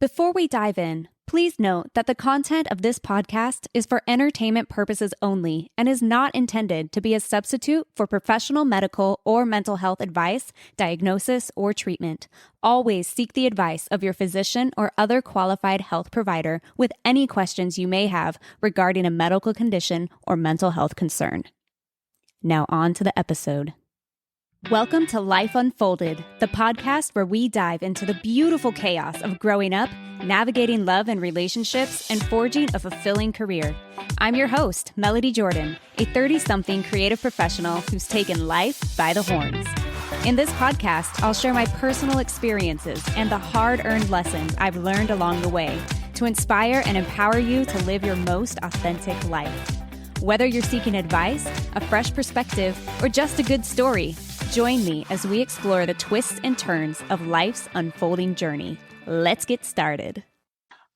Before we dive in, please note that the content of this podcast is for entertainment purposes only and is not intended to be a substitute for professional medical or mental health advice, diagnosis, or treatment. Always seek the advice of your physician or other qualified health provider with any questions you may have regarding a medical condition or mental health concern. Now on to the episode. Welcome to Life Unfolded, the podcast where we dive into the beautiful chaos of growing up, navigating love and relationships, and forging a fulfilling career. I'm your host, Melody Jordan, a 30-something creative professional who's taken life by the horns. In this podcast, I'll share my personal experiences and the hard-earned lessons I've learned along the way to inspire and empower you to live your most authentic life. Whether you're seeking advice, a fresh perspective, or just a good story, join me as we explore the twists and turns of life's unfolding journey. Let's get started.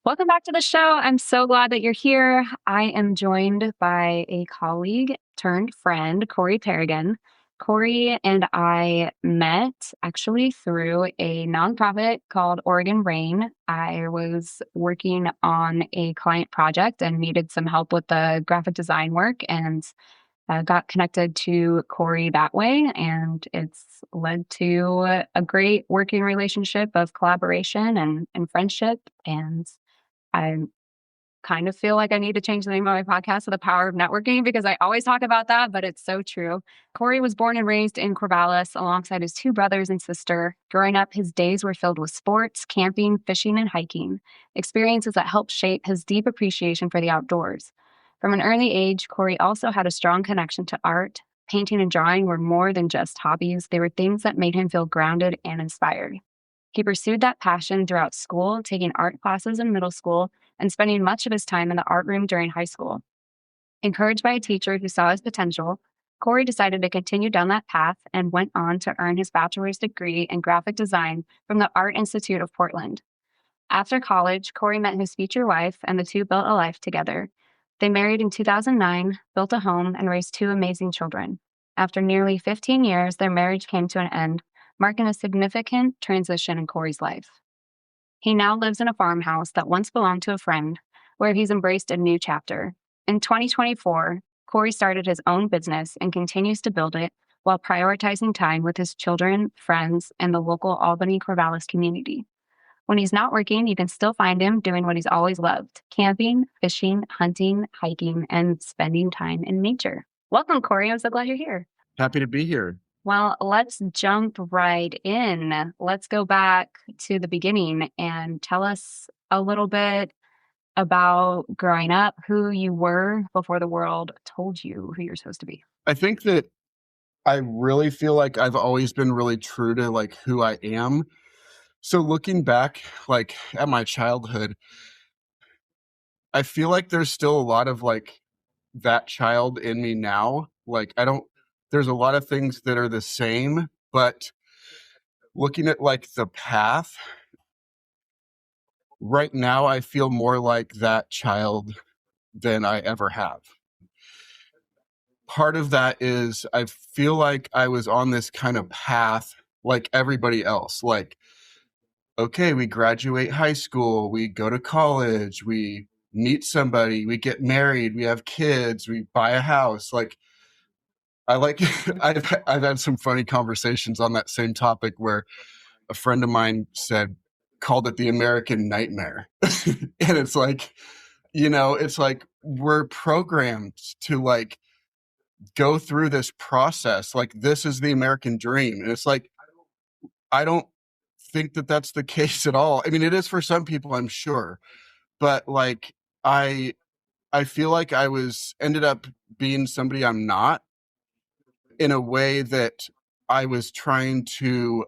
Welcome back to the show. I'm so glad that you're here. I am joined by a colleague turned friend, Corey Perrigan. Corey and I met actually through a nonprofit called Oregon Rain. I was working on a client project and needed some help with the graphic design work, and got connected to Corey that way, and it's led to a great working relationship of collaboration and friendship. And I kind of feel like I need to change the name of my podcast to The Power of Networking, because I always talk about that, but it's so true. Corey was born and raised in Corvallis alongside his two brothers and sister. Growing up, his days were filled with sports, camping, fishing, and hiking, experiences that helped shape his deep appreciation for the outdoors. From an early age, Corey also had a strong connection to art. Painting and drawing were more than just hobbies. They were things that made him feel grounded and inspired. He pursued that passion throughout school, taking art classes in middle school and spending much of his time in the art room during high school. Encouraged by a teacher who saw his potential, Corey decided to continue down that path and went on to earn his bachelor's degree in graphic design from the Art Institute of Portland. After college, Corey met his future wife, and the two built a life together. They married in 2009, built a home, and raised two amazing children. After nearly 15 years, their marriage came to an end, marking a significant transition in Corey's life. He now lives in a farmhouse that once belonged to a friend, where he's embraced a new chapter. In 2024, Corey started his own business and continues to build it while prioritizing time with his children, friends, and the local Albany-Corvallis community. When he's not working, you can still find him doing what he's always loved: camping, fishing, hunting, hiking, and spending time in nature. Welcome, Corey. I'm so glad you're here. Happy to be here. Well, let's jump right in. Let's go back to the beginning and tell us a little bit about growing up, who you were before the world told you who you're supposed to be. I think that I really feel like I've always been really true to like who I am. So looking back like at my childhood, I feel like there's still a lot of like that child in me now. Like there's a lot of things that are the same, but looking at like the path right now, I feel more like that child than I ever have. Part of that is I feel like I was on this kind of path like everybody else. Like, okay, we graduate high school, we go to college, we meet somebody, we get married, we have kids, we buy a house. Like, I've had some funny conversations on that same topic where a friend of mine called it the American nightmare. And it's like, it's like we're programmed to like go through this process. Like, this is the American dream. And it's like, I don't think that that's the case at all. I mean, it is for some people, I'm sure. But like, I feel like I ended up being somebody I'm not, in a way that I was trying to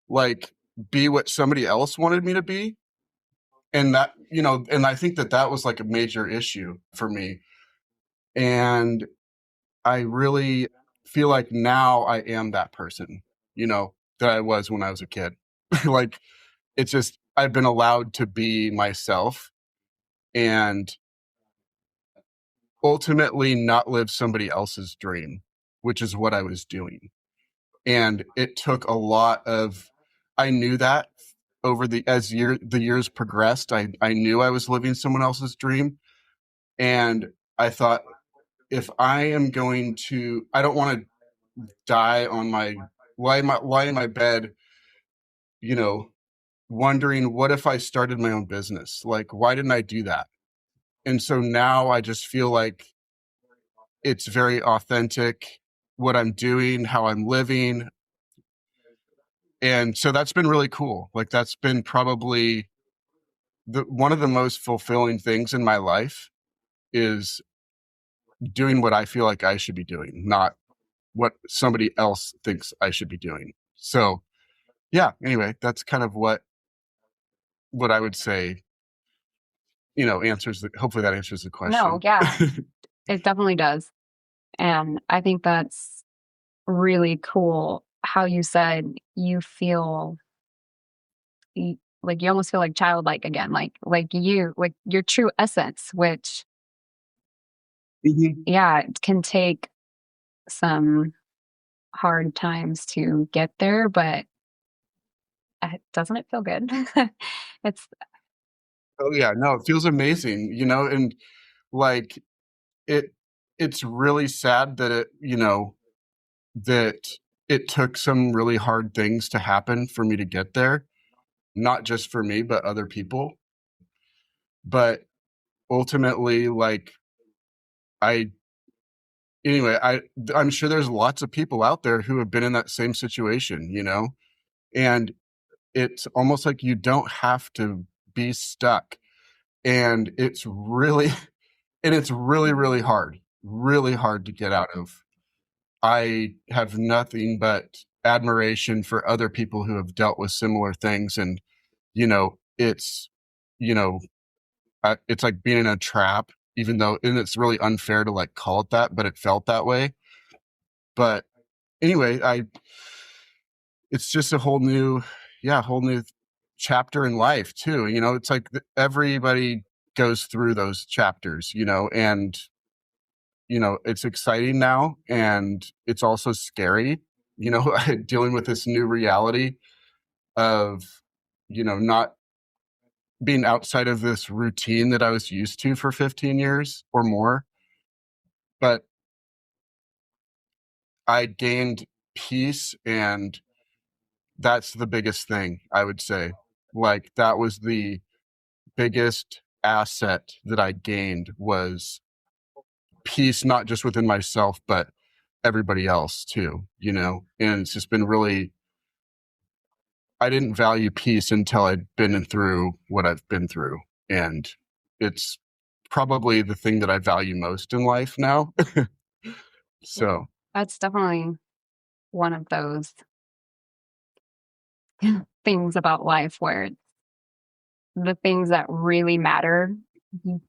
like be what somebody else wanted me to be. And that, and I think that was like a major issue for me. And I really feel like now I am that person, that I was when I was a kid. Like, it's just, I've been allowed to be myself and ultimately not live somebody else's dream, which is what I was doing. And it took a lot of, I knew that the years progressed, I knew I was living someone else's dream. And I thought, if I am going to, I don't want to die on lie in my bed, you know, wondering, what if I started my own business? Like, why didn't I do that? And so now I just feel like it's very authentic, what I'm doing, how I'm living. And so that's been really cool. Like, that's been probably one of the most fulfilling things in my life, is doing what I feel like I should be doing, not what somebody else thinks I should be doing. So yeah, anyway, that's kind of what I would say, hopefully that answers the question. No, yeah, it definitely does. And I think that's really cool how you said you feel like you almost feel like childlike again, like your true essence, which Mhm. yeah, it can take some hard times to get there, but doesn't it feel good? It's Oh yeah, no, it feels amazing, and like it it's really sad that that it took some really hard things to happen for me to get there, not just for me, but other people. But ultimately, like, I I'm sure there's lots of people out there who have been in that same situation, and it's almost like you don't have to be stuck. And it's really really hard to get out of. I have nothing but admiration for other people who have dealt with similar things. And it's you know it's like being in a trap, even though, and it's really unfair to like call it that, but it felt that way. But anyway, it's just a whole new chapter in life too. It's like everybody goes through those chapters, and it's exciting now, and it's also scary, dealing with this new reality of, not being outside of this routine that I was used to for 15 years or more. But I gained peace, and that's the biggest thing, I would say. Like, that was the biggest asset that I gained, was peace, not just within myself, but everybody else too, and it's just been really, I didn't value peace until I'd been through what I've been through. And it's probably the thing that I value most in life now. So that's definitely one of those things about life where the things that really matter, you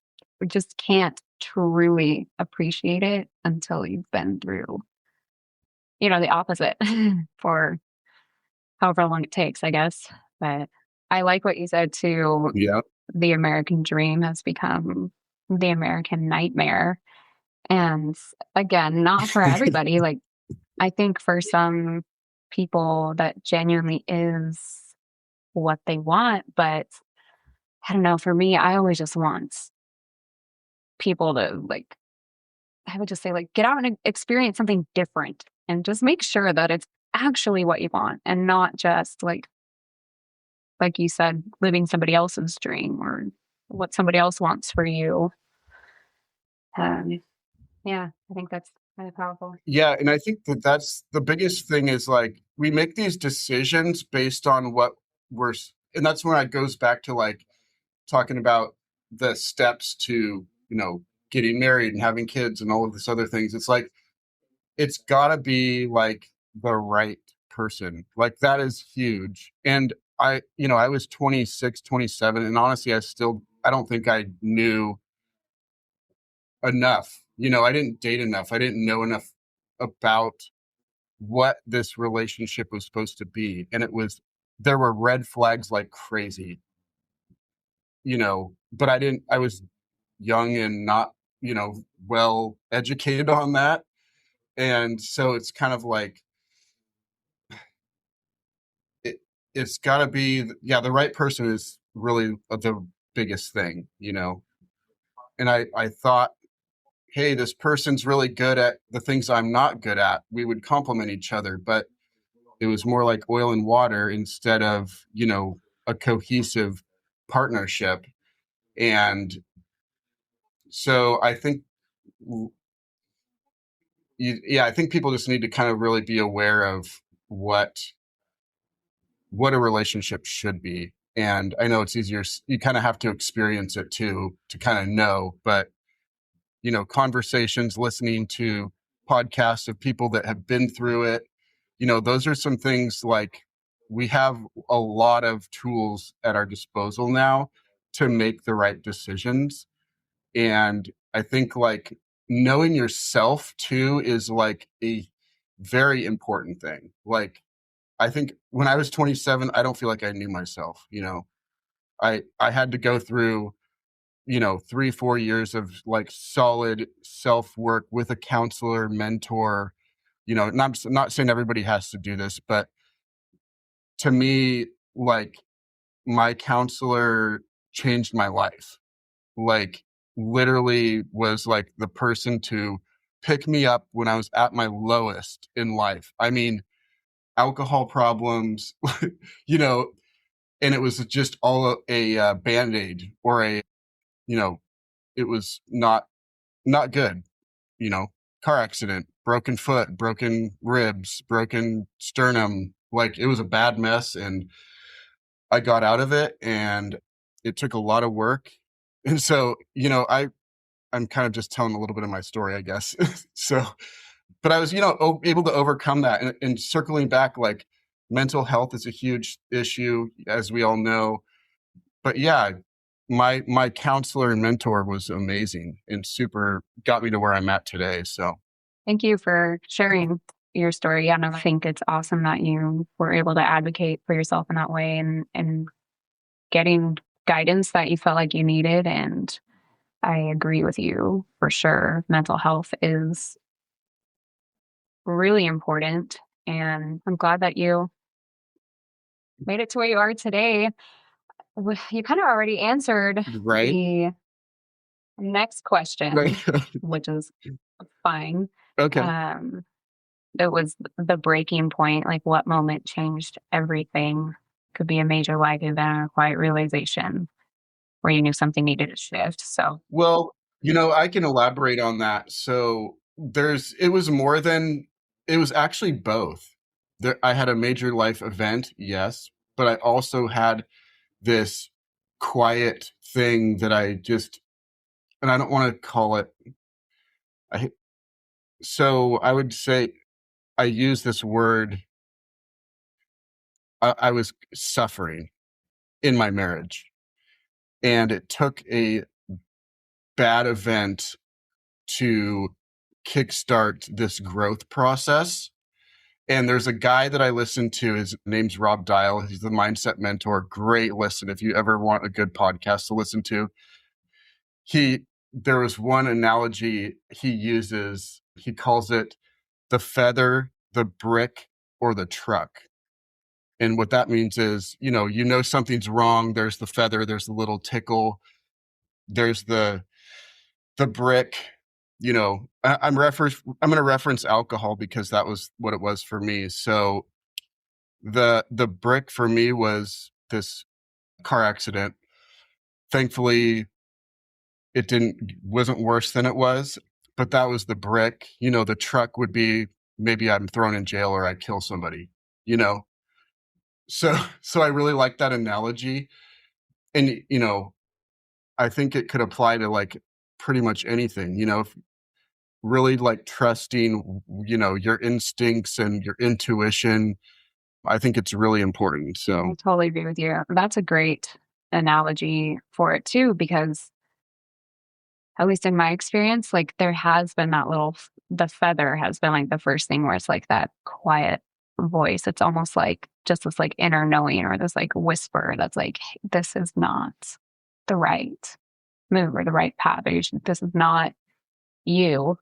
just can't truly appreciate it until you've been through, the opposite for however long it takes, I guess. But I like what you said too. yeah. The American dream has become the American nightmare. And again, not for everybody. Like, I think for some people that genuinely is what they want. But I don't know, for me, I always just want people to, like, I would just say, like, get out and experience something different and just make sure that it's actually what you want and not just like you said, living somebody else's dream or what somebody else wants for you. Yeah, I think that's kind of powerful. Yeah. And I think that's the biggest thing, is like, we make these decisions based on what and that's when it goes back to like talking about the steps to, getting married and having kids and all of this other things. It's like, it's gotta be like the right person. Like, that is huge. And I was 26, 27, and honestly, I don't think I knew enough. I didn't date enough. I didn't know enough about what this relationship was supposed to be. And there were red flags like crazy, but I was young and not, well educated on that. And so it's kind of like, it's got to be, the right person is really the biggest thing, And I thought, hey, this person's really good at the things I'm not good at. We would complement each other, but it was more like oil and water instead of, a cohesive partnership. And so I think, I think people just need to kind of really be aware of what a relationship should be. And I know it's easier. You kind of have to experience it too, to kind of know, but conversations, listening to podcasts of people that have been through it, those are some things like we have a lot of tools at our disposal now to make the right decisions. And I think like knowing yourself too is like a very important thing. Like, I think when I was 27, I don't feel like I knew myself. I had to go through 3-4 years of like solid self work with a counselor, mentor. Not saying everybody has to do this, but to me, like, my counselor changed my life. Like, literally was like the person to pick me up when I was at my lowest in life. I mean, alcohol problems, you know, and it was just all a Band-Aid or it was not good, car accident, broken foot, broken ribs, broken sternum. Like, it was a bad mess, and I got out of it, and it took a lot of work. And so, I'm kind of just telling a little bit of my story, I guess. So, but I was, able to overcome that, and circling back, like, mental health is a huge issue, as we all know. But yeah, my counselor and mentor was amazing and super got me to where I'm at today. So Thank you for sharing your story. And I think it's awesome that you were able to advocate for yourself in that way and getting guidance that you felt like you needed. And I agree with you for sure. Mental health is really important. And I'm glad that you made it to where you are today. You kind of already answered right. the next question, Right. which is fine. Okay. It was the breaking point, like what moment changed everything. Could be a major life event or a quiet realization where you knew something needed to shift. So, Well, I can elaborate on that. So it was actually both. I had a major life event, yes, but I also had this quiet thing that and I don't want to call it, so I would say I use this word, I was suffering in my marriage, and it took a bad event to kickstart this growth process. And there's a guy that I listen to, his name's Rob Dial. He's the mindset mentor. Great listen if you ever want a good podcast to listen to. There was one analogy he uses. He calls it the feather, the brick, or the truck. And what that means is, something's wrong. There's the feather, there's the little tickle, there's the brick. I'm going to reference alcohol because that was what it was for me. So the brick for me was this car accident. Thankfully, wasn't worse than it was, but that was the brick. The truck would be, maybe I'm thrown in jail or I kill somebody, So I really like that analogy. And, I think it could apply to like pretty much anything, if really like trusting, your instincts and your intuition. I think it's really important. I So totally agree with you. That's a great analogy for it too, because at least in my experience, like there has been the feather has been like the first thing where it's like that quiet voice. It's almost like just this like inner knowing or this like whisper that's like, "Hey, this is not the right move or the right path. Or this is not you."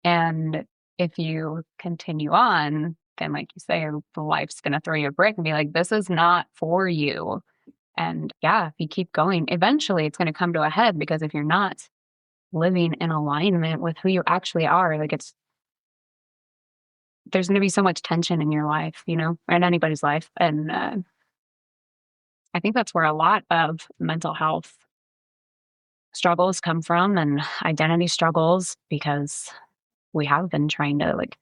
And if you continue on, And like you say, life's going to throw you a brick and be like, this is not for you. And yeah, if you keep going, eventually it's going to come to a head, because if you're not living in alignment with who you actually are, like there's going to be so much tension in your life, you know, or in anybody's life. And I think that's where a lot of mental health struggles come from, and identity struggles, because we have been trying to like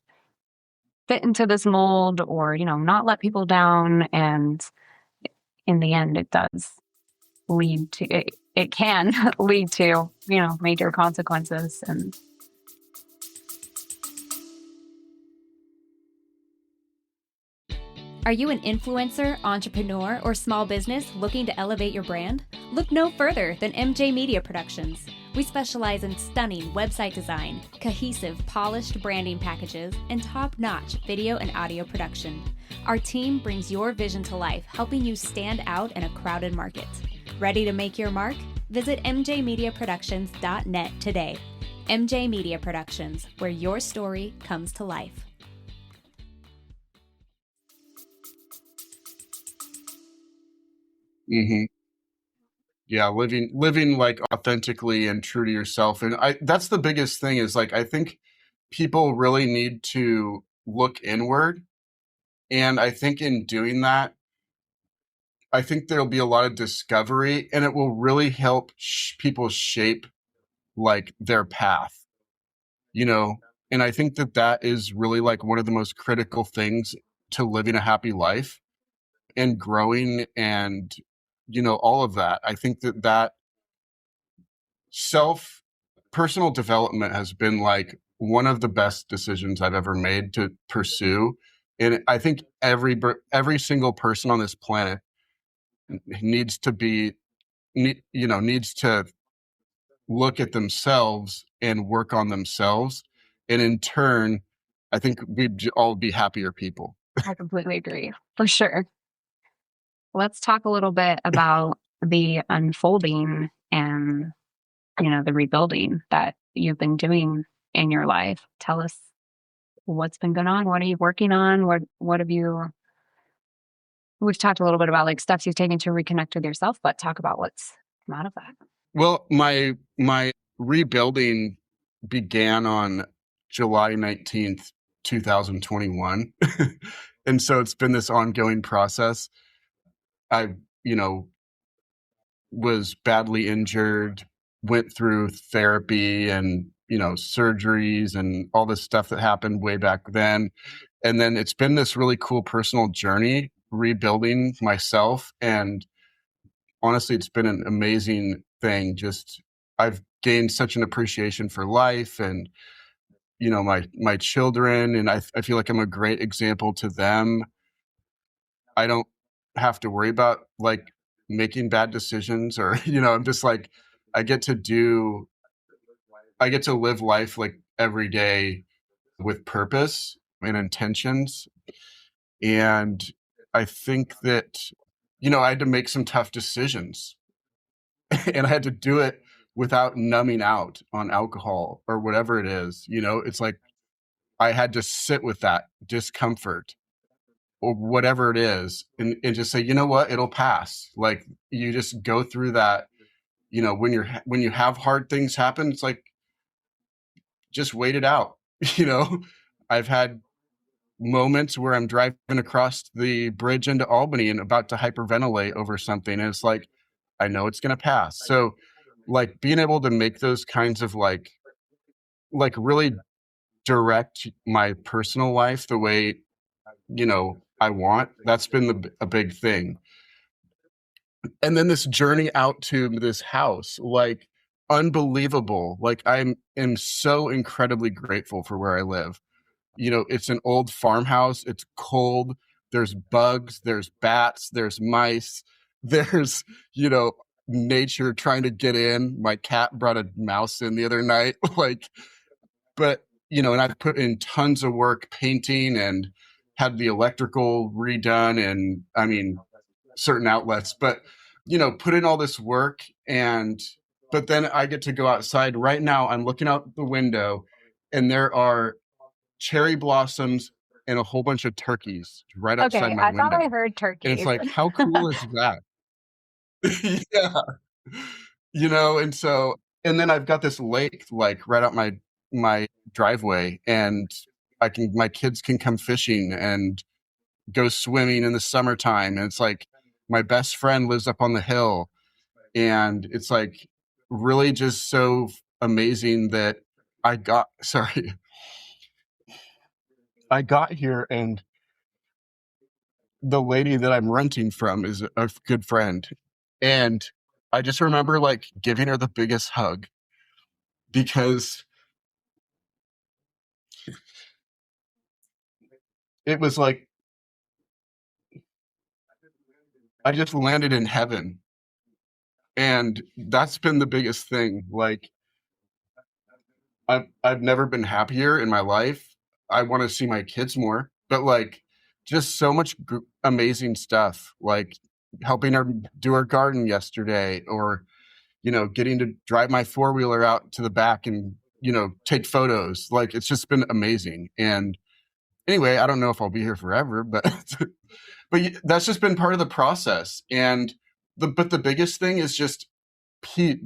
fit into this mold, or, you know, not let people down. And in the end, it does lead to, it can lead to, you know, major consequences. And Are you an influencer, entrepreneur, or small business looking to elevate your brand? Look no further than MJ Media Productions. We specialize in stunning website design, cohesive, polished branding packages, and top-notch video and audio production. Our team brings your vision to life, helping you stand out in a crowded market. Ready to make your mark? Visit mjmediaproductions.net today. MJ Media Productions, where your story comes to life. Mm-hmm. Yeah, living like authentically and true to yourself. And that's the biggest thing, is like, I think people really need to look inward. And I think in doing that, I think there'll be a lot of discovery, and it will really help people shape like their path, you know? And I think that is really like one of the most critical things to living a happy life and growing, and, you know, all of that. I think that personal development has been like one of the best decisions I've ever made to pursue. And I think every single person on this planet needs to needs to look at themselves and work on themselves. And in turn, I think we'd all be happier people. I completely agree, for sure. Let's talk a little bit about the unfolding and, you know, the rebuilding that you've been doing in your life. Tell us what's been going on. What are you working on? What have you, we've talked a little bit about like steps you've taken to reconnect with yourself, but talk about what's come out of that. Well, my rebuilding began on July 19th, 2021. And so it's been this ongoing process. I, you know, was badly injured, went through therapy and, you know, surgeries and all this stuff that happened way back then. And then it's been this really cool personal journey rebuilding myself. And honestly, it's been an amazing thing. Just, I've gained such an appreciation for life and, you know, my children. And I feel like I'm a great example to them. I don't have to worry about like making bad decisions, or, you know, I'm just like, I get to live life like every day with purpose and intentions. And I think that, you know, I had to make some tough decisions and I had to do it without numbing out on alcohol or whatever it is. You know, it's like I had to sit with that discomfort or whatever it is, and just say, you know what, it'll pass. Like, you just go through that. You know, when you have hard things happen, it's like, just wait it out. You know, I've had moments where I'm driving across the bridge into Albany and about to hyperventilate over something, and it's like, I know it's going to pass. So like being able to make those kinds of like really direct my personal life the way, you know, I want, that's been a big thing. And then this journey out to this house, like, unbelievable. Like, am so incredibly grateful for where I live. You know, it's an old farmhouse. It's cold. There's bugs, there's bats, there's mice, there's, you know, nature trying to get in. My cat brought a mouse in the other night. Like, but, you know, and I've put in tons of work painting and had the electrical redone, and I mean, certain outlets, but, you know, put in all this work. And but then I get to go outside. Right now I'm looking out the window and there are cherry blossoms and a whole bunch of turkeys right outside Okay, my I thought window. I heard And it's turkeys. like, how cool is that? Yeah. And then I've got this lake like right out my driveway, and my kids can come fishing and go swimming in the summertime. And it's like my best friend lives up on the hill, and it's like really just so amazing that I got here, and the lady that I'm renting from is a good friend. And I just remember like giving her the biggest hug, because it was like I just landed in heaven. And that's been the biggest thing. Like I've never been happier in my life. I want to see my kids more, but like just so much amazing stuff, like helping her do her garden yesterday, or getting to drive my four-wheeler out to the back and take photos. Like it's just been amazing. And anyway, I don't know if I'll be here forever, but that's just been part of the process. And but the biggest thing is just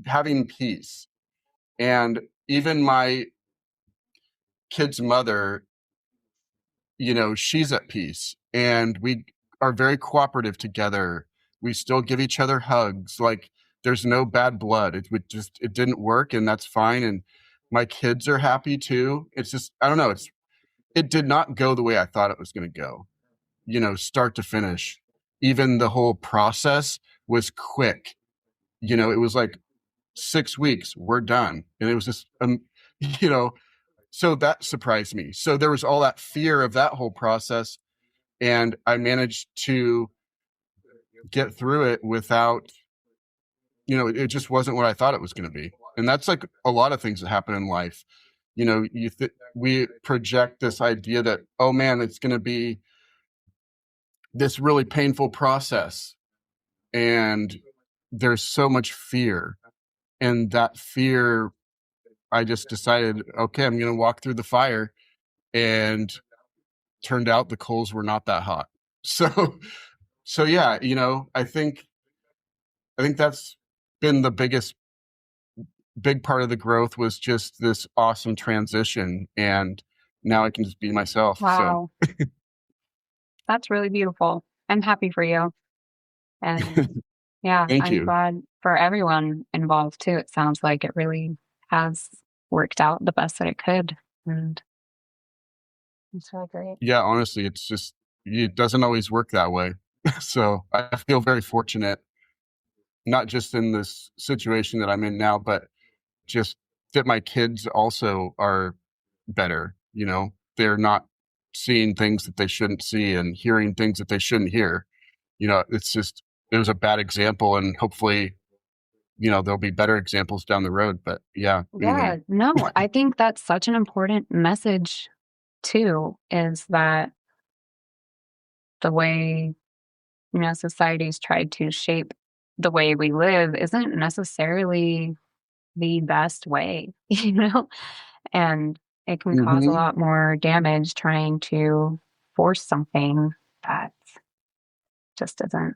having peace. And even my kid's mother, she's at peace, and we are very cooperative together. We still give each other hugs. Like there's no bad blood. It didn't work, and that's fine. And my kids are happy too. It's just, I don't know. It did not go the way I thought it was going to go, start to finish. Even the whole process was quick. It was like 6 weeks, we're done. And it was just, you know, so that surprised me. So there was all that fear of that whole process. And I managed to get through it without, it just wasn't what I thought it was going to be. And that's like a lot of things that happen in life. We project this idea that, oh man, it's going to be this really painful process. And there's so much fear. And that fear, I just decided, okay, I'm going to walk through the fire. And turned out the coals were not that hot. So yeah, I think that's been the big part of the growth, was just this awesome transition. And now I can just be myself. Wow. So. That's really beautiful. I'm happy for you. And yeah, Thank you. I'm glad for everyone involved too. It sounds like it really has worked out the best that it could. And it's really great. Yeah, honestly, it doesn't always work that way. So I feel very fortunate, not just in this situation that I'm in now, but just that my kids also are better. They're not seeing things that they shouldn't see and hearing things that they shouldn't hear. It's just, it was a bad example, and hopefully, there'll be better examples down the road. But yeah. Yeah, no, I think that's such an important message too, is that the way, society's tried to shape the way we live isn't necessarily the best way, and it can cause a lot more damage trying to force something that just isn't.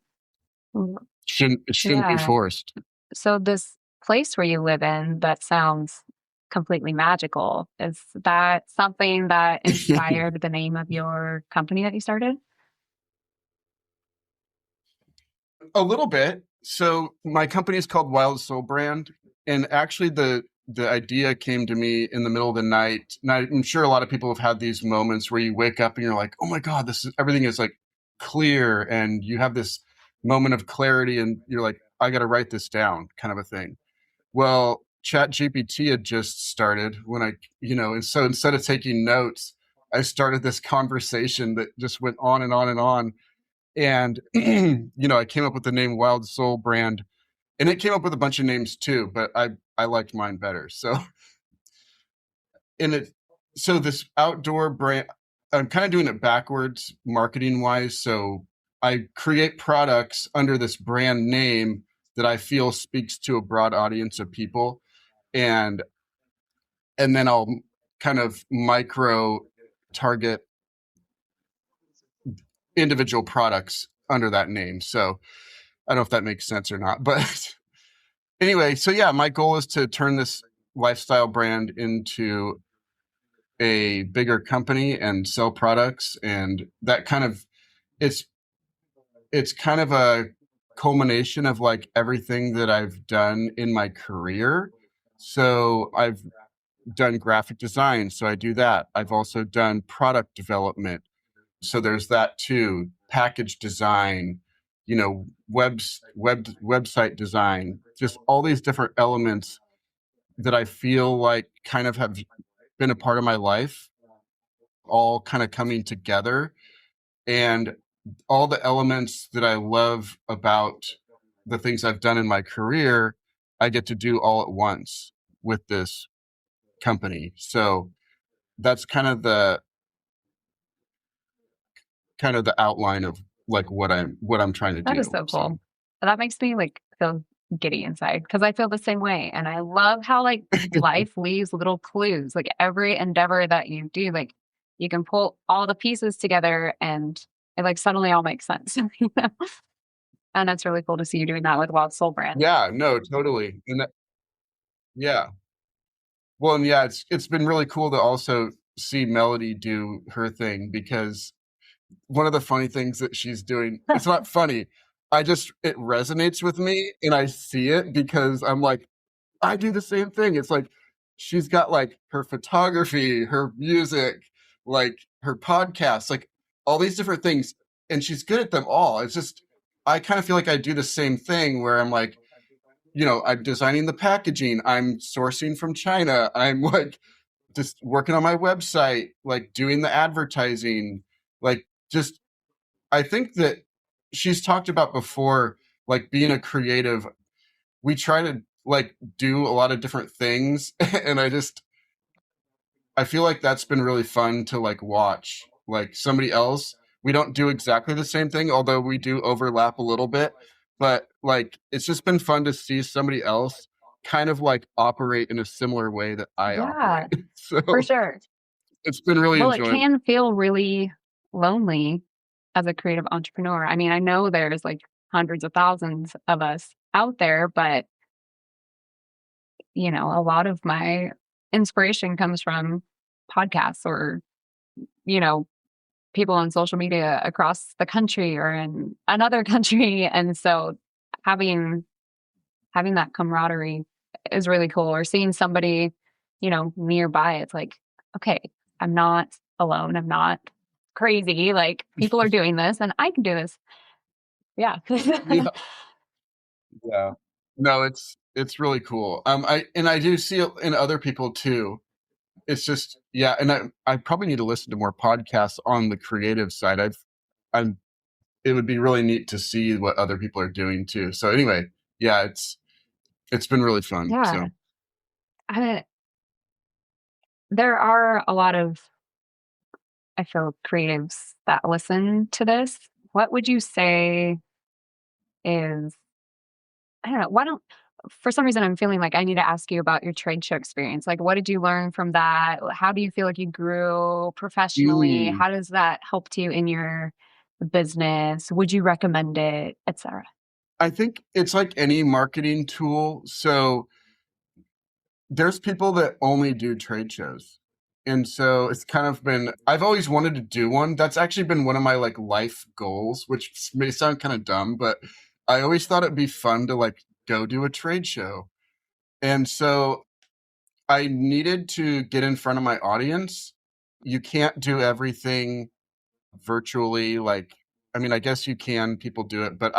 Shouldn't be forced. So this place where you live in, that sounds completely magical. Is that something that inspired the name of your company that you started? A little bit. So my company is called Wild Soul Brand, and actually the idea came to me in the middle of the night. And I'm sure a lot of people have had these moments where you wake up and you're like, oh my God, everything is like clear, and you have this moment of clarity, and you're like, I got to write this down, kind of a thing. Well, ChatGPT had just started and so instead of taking notes, I started this conversation that just went on and on and on. And, I came up with the name Wild Soul Brand, and it came up with a bunch of names too, but I liked mine better. So, so this outdoor brand, I'm kind of doing it backwards marketing wise. So I create products under this brand name that I feel speaks to a broad audience of people. And then I'll kind of micro target individual products under that name. So I don't know if that makes sense or not, but anyway, so yeah, my goal is to turn this lifestyle brand into a bigger company and sell products. And that kind of, it's kind of a culmination of like everything that I've done in my career. So I've done graphic design, so I do that. I've also done product development, so there's that too. Package design, website design, just all these different elements that I feel like kind of have been a part of my life, all kind of coming together. And all the elements that I love about the things I've done in my career, I get to do all at once with this company. So that's kind of the outline of like what I'm trying to do. That is so cool. That makes me like feel giddy inside because I feel the same way. And I love how like life leaves little clues. Like every endeavor that you do, like you can pull all the pieces together and it like suddenly all makes sense. And that's really cool to see you doing that with Wild Soul Brand. Yeah, no, totally. Yeah. Well, and yeah, it's been really cool to also see Melody do her thing, because one of the funny things that she's doing, it's not funny. It resonates with me and I see it because I'm like, I do the same thing. It's like, she's got like her photography, her music, like her podcasts, like all these different things. And she's good at them all. It's just, I kind of feel like I do the same thing where I'm like, I'm designing the packaging, I'm sourcing from China, I'm like just working on my website, like doing the advertising, like just, I think that she's talked about before, like being a creative, we try to like do a lot of different things. And I feel like that's been really fun to like watch, like somebody else. We don't do exactly the same thing, although we do overlap a little bit, but like, it's just been fun to see somebody else kind of like operate in a similar way that I operate. So for sure. It's been really enjoyable. It can feel really lonely as a creative entrepreneur. I mean, I know there's like hundreds of thousands of us out there, but a lot of my inspiration comes from podcasts or, people on social media across the country or in another country. And so having that camaraderie is really cool. Or seeing somebody, nearby, it's like, okay, I'm not alone. I'm not crazy. Like people are doing this and I can do this. Yeah. Yeah. No, it's really cool. I do see it in other people too. It's just, yeah. And I probably need to listen to more podcasts on the creative side. It would be really neat to see what other people are doing too. So anyway, yeah, it's been really fun. Yeah. So. There are a lot of, I feel, creatives that listen to this. What would you say is, I don't know, for some reason I'm feeling like I need to ask you about your trade show experience. Like, what did you learn from that? How do you feel like you grew professionally? How does that help you in your business? Would you recommend it, etc.? I think it's like any marketing tool. So there's people that only do trade shows. And so it's kind of been, I've always wanted to do one. That's actually been one of my like life goals, which may sound kind of dumb, but I always thought it'd be fun to like go do a trade show. And so I needed to get in front of my audience. You can't do everything virtually. Like, I mean, I guess you can, people do it, but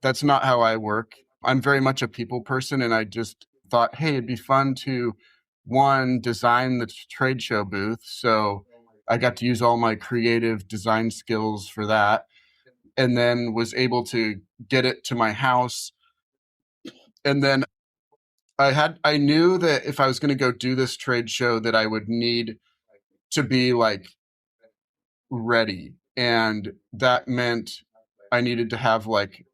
that's not how I work. I'm very much a people person. And I just thought, hey, it'd be fun to design the trade show booth. So I got to use all my creative design skills for that. And then was able to get it to my house. And then I knew that if I was going to go do this trade show that I would need to be like ready. And that meant I needed to have like,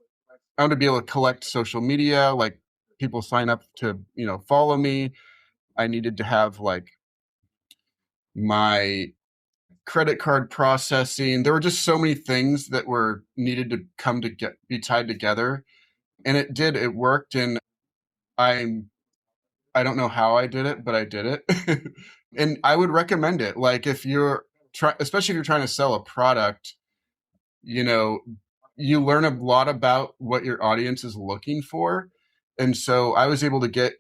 I want to be able to collect social media, like people sign up to, follow me. I needed to have like my credit card processing. There were just so many things that were needed to be tied together. And it worked. And I don't know how I did it, but I did it. And I would recommend it. Like if especially if you're trying to sell a product, you know, you learn a lot about what your audience is looking for. And so I was able to get,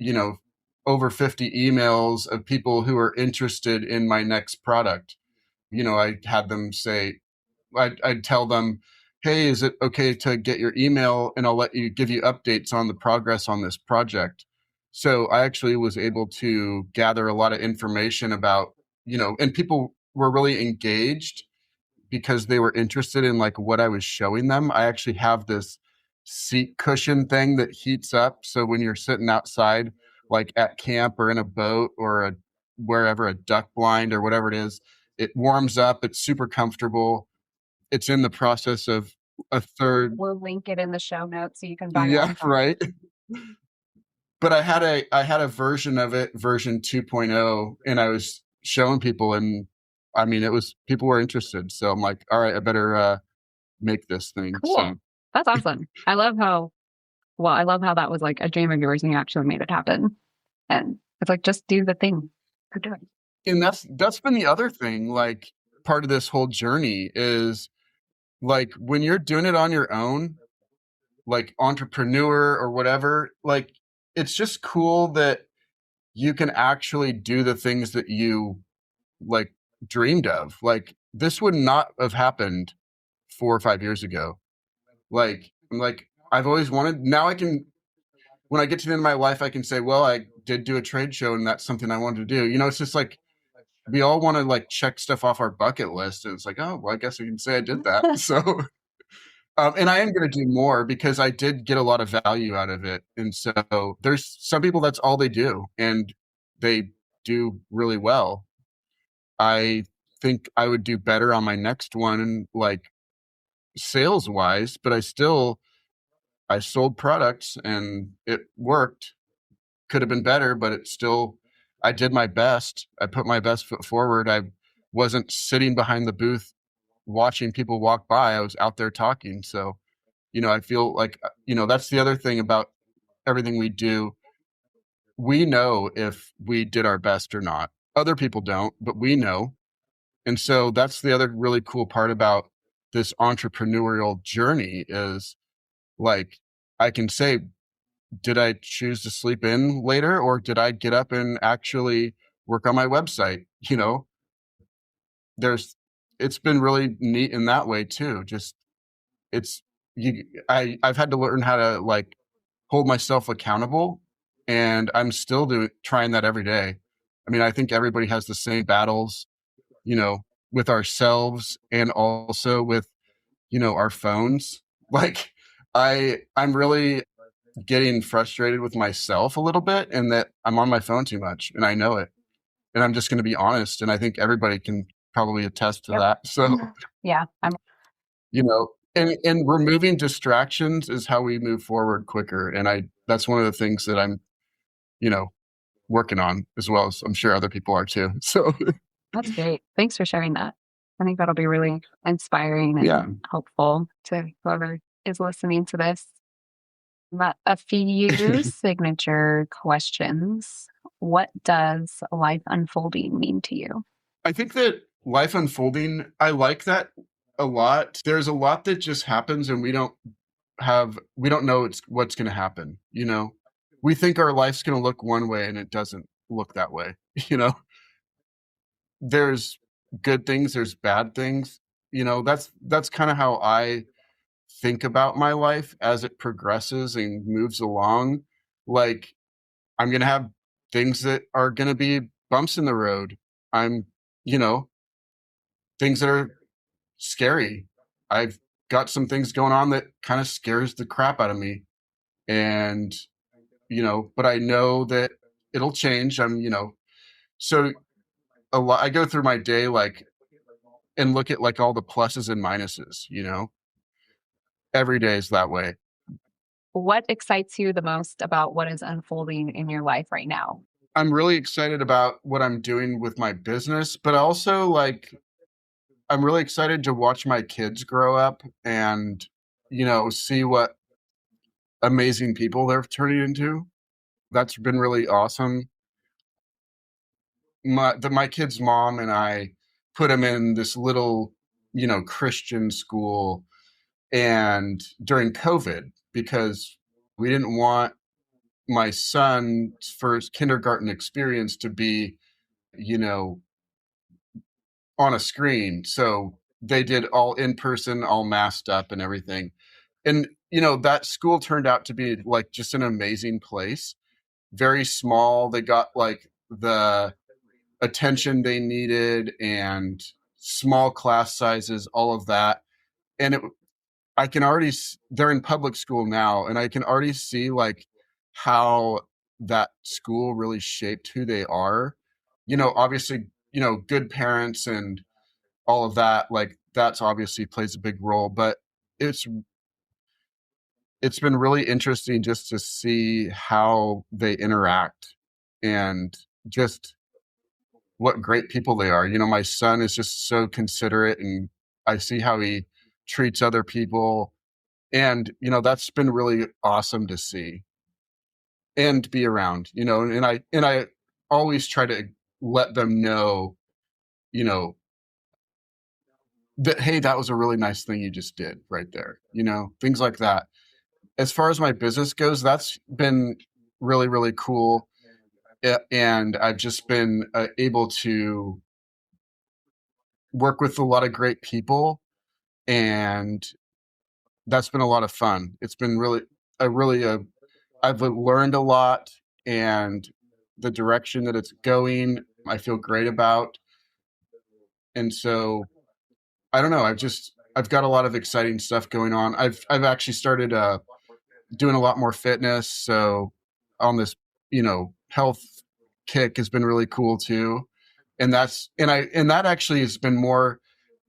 over 50 emails of people who are interested in my next product. I had them say, I'd tell them, hey, is it okay to get your email and I'll give you updates on the progress on this project. So I actually was able to gather a lot of information about, and people were really engaged because they were interested in like what I was showing them. I actually have this seat cushion thing that heats up. So when you're sitting outside, like at camp or in a boat or wherever, a duck blind or whatever it is, it warms up. It's super comfortable. It's in the process of a third. We'll link it in the show notes so you can buy Yeah, one. right. But I had a version of it, version 2.0, and I was showing people, and I mean, people were interested. So I'm like, all right, I better make this thing. Cool. So that's awesome. I love how that was like a dream of yours and you actually made it happen. And it's like, just do the thing you're doing. And that's been the other thing, like part of this whole journey is like when you're doing it on your own, like entrepreneur or whatever, like it's just cool that you can actually do the things that you like dreamed of. Like this would not have happened 4 or 5 years ago. Like I've always wanted, now I can, when I get to the end of my life, I can say, well, I did do a trade show and that's something I wanted to do. It's just like, we all want to like check stuff off our bucket list. And it's like, oh, well, I guess we can say I did that. So, and I am going to do more because I did get a lot of value out of it. And so there's some people, that's all they do and they do really well. I think I would do better on my next one, like sales wise, but I sold products and it worked. Could have been better, but I did my best. I put my best foot forward. I wasn't sitting behind the booth watching people walk by. I was out there talking. So, I feel like, that's the other thing about everything we do. We know if we did our best or not. Other people don't, but we know. And so that's the other really cool part about this entrepreneurial journey is like, I can say, did I choose to sleep in later or did I get up and actually work on my website? It's been really neat in that way too. Just I've had to learn how to like hold myself accountable and I'm still trying that every day. I mean, I think everybody has the same battles, with ourselves and also with, our phones. Like I'm really getting frustrated with myself a little bit and that I'm on my phone too much and I know it. And I'm just going to be honest. And I think everybody can probably attest to that. So, yeah, and removing distractions is how we move forward quicker. And that's one of the things that I'm, working on as well as I'm sure other people are too. So that's great. Thanks for sharing that. I think that'll be really inspiring and helpful to whoever is listening to this. A few signature questions. What does life unfolding mean to you? I think that life unfolding, I like that a lot. There's a lot that just happens and we don't know what's going to happen. We think our life's going to look one way and it doesn't look that way. There's good things, there's bad things. That's kind of how I think about my life as it progresses and moves along. Like I'm going to have things that are going to be bumps in the road. Things that are scary. I've got some things going on that kind of scares the crap out of me. And, but I know that it'll change. So I go through my day, like, and look at like all the pluses and minuses, every day is that way. What excites you the most about what is unfolding in your life right now? I'm really excited about what I'm doing with my business, but also like I'm really excited to watch my kids grow up and, see what amazing people they're turning into. That's been really awesome. My kid's mom and I put him in this little, Christian school, and during COVID, because we didn't want my son's first kindergarten experience to be, you know, on a screen. So they did all in person, all masked up and everything. And, that school turned out to be like just an amazing place. Very small. They got like the attention they needed and small class sizes, all of that. And I can already, they're in public school now, and I can already see like how that school really shaped who they are. Obviously, good parents and all of that, like that's obviously plays a big role, but it's been really interesting just to see how they interact and just what great people they are. My son is just so considerate, and I see how he treats other people. And, that's been really awesome to see and be around, and I always try to let them know, you know, that, hey, that was a really nice thing you just did right there, things like that. As far as my business goes, that's been really, really cool. And I've just been able to work with a lot of great people, and that's been a lot of fun. It's been I've learned a lot, and the direction that it's going, I feel great about. And so, I don't know, I've got a lot of exciting stuff going on. I've actually started doing a lot more fitness. So on this, health kick has been really cool too. And that actually has been more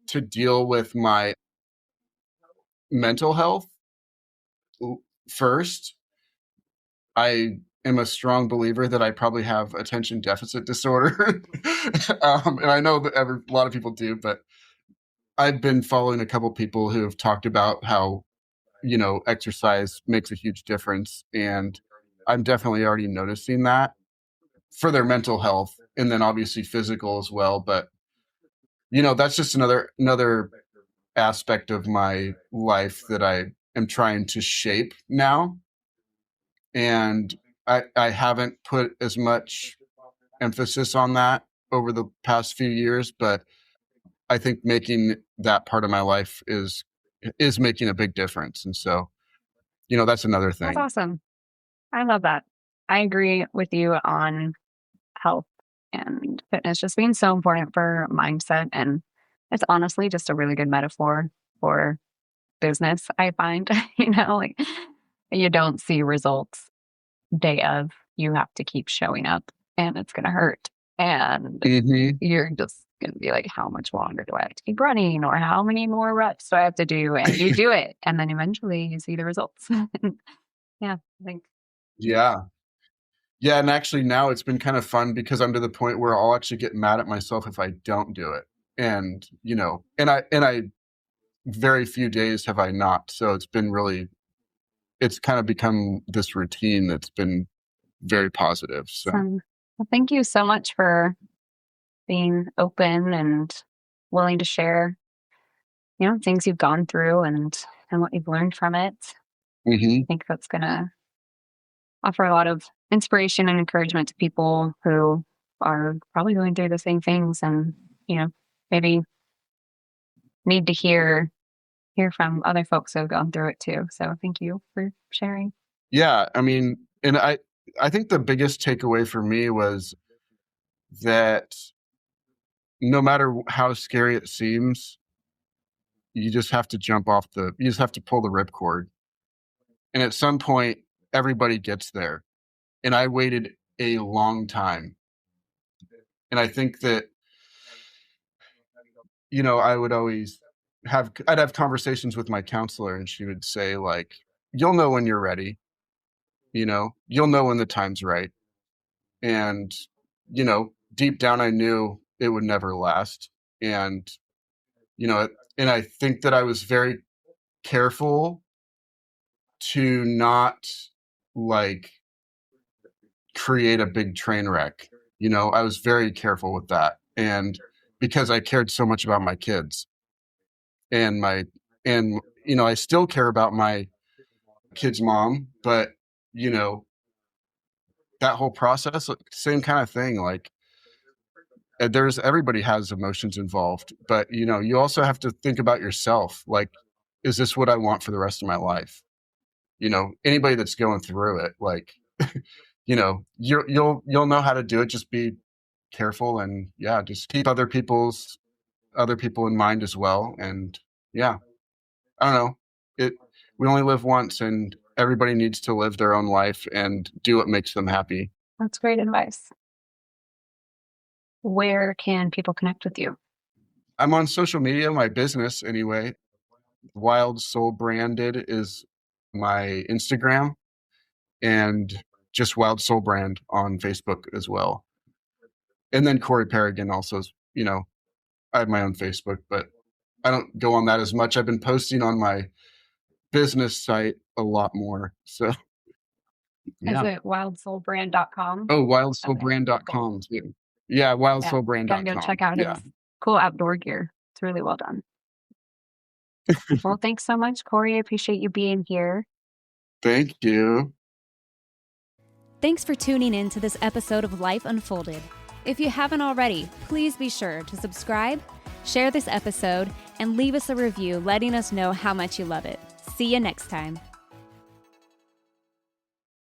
to deal with my mental health first. I am a strong believer that I probably have attention deficit disorder. And I know that a lot of people do, but I've been following a couple people who have talked about how, exercise makes a huge difference. And I'm definitely already noticing that for their mental health, and then obviously physical as well. But, that's just another aspect of my life that I am trying to shape now. And I haven't put as much emphasis on that over the past few years, but I think making that part of my life is making a big difference. And so, that's another thing. That's awesome. I love that. I agree with you on health and fitness just being so important for mindset. And it's honestly just a really good metaphor for business, I find. Like you don't see results day of, you have to keep showing up, and it's going to hurt. And you're just going to be like, how much longer do I have to keep running, or how many more reps do I have to do? And you do it. And then eventually you see the results. Yeah, I think. Yeah. Yeah. And actually now it's been kind of fun because I'm to the point where I'll actually get mad at myself if I don't do it. And, and I very few days have I not. So it's kind of become this routine that's been very positive. So well, thank you so much for being open and willing to share, things you've gone through and what you've learned from it. I think that's going to offer a lot of inspiration and encouragement to people who are probably going through the same things, and, maybe need to hear from other folks who have gone through it too. So thank you for sharing. Yeah. I mean, and I think the biggest takeaway for me was that no matter how scary it seems, you just have to you just have to pull the ripcord. And at some point, everybody gets there. And I waited a long time. And I think that, I would always I'd have conversations with my counselor, and she would say, like, you'll know when you're ready, you'll know when the time's right. And, deep down, I knew it would never last. And and I think that I was very careful to not like create a big train wreck. I was very careful with that. And because I cared so much about my kids and I still care about my kid's mom, but that whole process, same kind of thing. Like everybody has emotions involved, but you also have to think about yourself. Like, is this what I want for the rest of my life? Anybody that's going through it, like, you'll know how to do it. Just be careful and just keep other people in mind as well. And I don't know, we only live once, and everybody needs to live their own life and do what makes them happy. That's great advice. Where can people connect with you? I'm on social media, my business anyway. Wild Soul Branded is my Instagram, and just Wild Soul Brand on Facebook as well. And then Corey Perrigan also, I have my own Facebook, but I don't go on that as much. I've been posting on my business site a lot more. So Is it wildsoulbrand.com? Oh, wildsoulbrand.com too. Yeah, wildsoulbrand.com. Gotta go check out his cool outdoor gear. It's really well done. Well, thanks so much, Corey. I appreciate you being here. Thank you. Thanks for tuning in to this episode of Life Unfolded. If you haven't already, please be sure to subscribe, share this episode, and leave us a review letting us know how much you love it. See you next time.